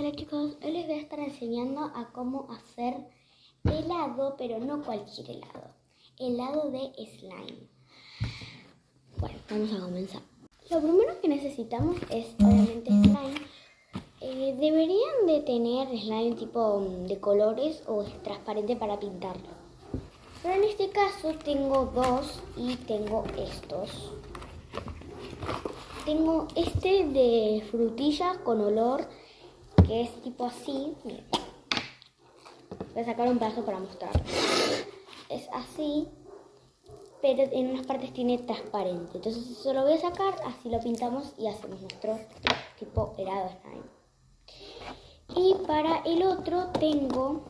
Hola chicos, hoy les voy a estar enseñando a cómo hacer helado, pero no cualquier helado. Helado de slime. Bueno, vamos a comenzar. Lo primero que necesitamos es obviamente slime. Deberían de tener slime tipo de colores o transparente para pintarlo. Pero en este caso tengo dos y tengo estos. Tengo este de frutilla con olor, que es tipo así. Miren. Voy a sacar un pedazo para mostrar. Es así, pero en unas partes tiene transparente. Entonces eso lo voy a sacar, así lo pintamos y hacemos nuestro tipo helado slime. Y para el otro tengo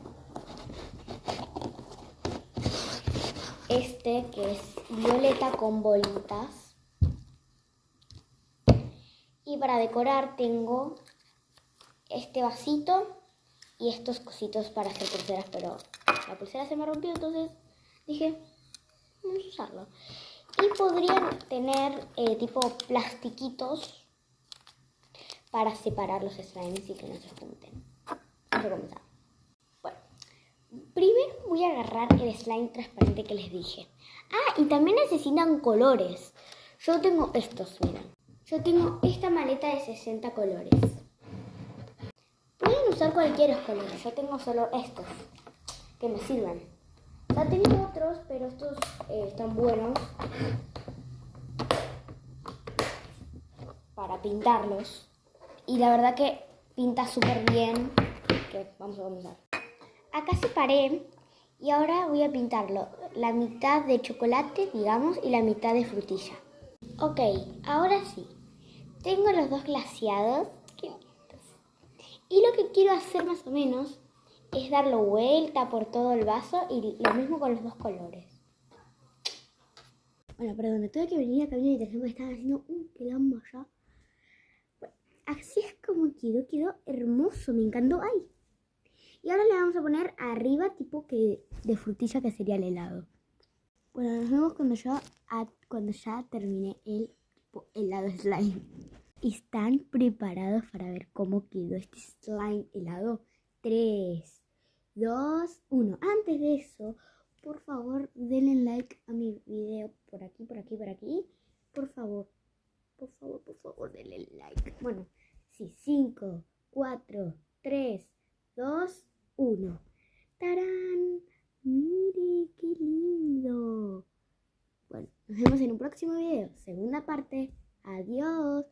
este que es violeta con bolitas. Y para decorar tengo este vasito y estos cositos para hacer pulseras, pero la pulsera se me rompió, entonces dije, vamos a usarlo. Y podrían tener tipo plastiquitos para separar los slimes y que no se junten. Vamos a comenzar. Bueno, primero voy a agarrar el slime transparente que les dije. Ah, y también necesitan colores. Yo tengo estos, miren. Yo tengo esta maleta de 60 colores. Pueden usar cualquier color, yo tengo solo estos que me sirven. Ya tengo otros, pero estos están buenos para pintarlos. Y la verdad que pinta súper bien. Que vamos a comenzar. Acá separé y ahora voy a pintarlo. La mitad de chocolate, digamos, y la mitad de frutilla. Ok, ahora sí. Tengo los dos glaseados. Y lo que quiero hacer más o menos es darlo vuelta por todo el vaso y lo mismo con los dos colores. Bueno, perdón, me tuve que venir a cambiar de teléfono porque estaba haciendo un quilombo ya. Bueno, así es como quedó hermoso, me encantó. ¡Ay! Y ahora le vamos a poner arriba tipo que de frutilla que sería el helado. Bueno, nos vemos cuando ya termine el tipo helado slime. ¿Están preparados para ver cómo quedó este slime helado? 3, 2, 1. Antes de eso, por favor, denle like a mi video por aquí. Por favor, denle like. Bueno, sí, 5, 4, 3, 2, 1. ¡Tarán! ¡Mire qué lindo! Bueno, nos vemos en un próximo video. Segunda parte. Adiós.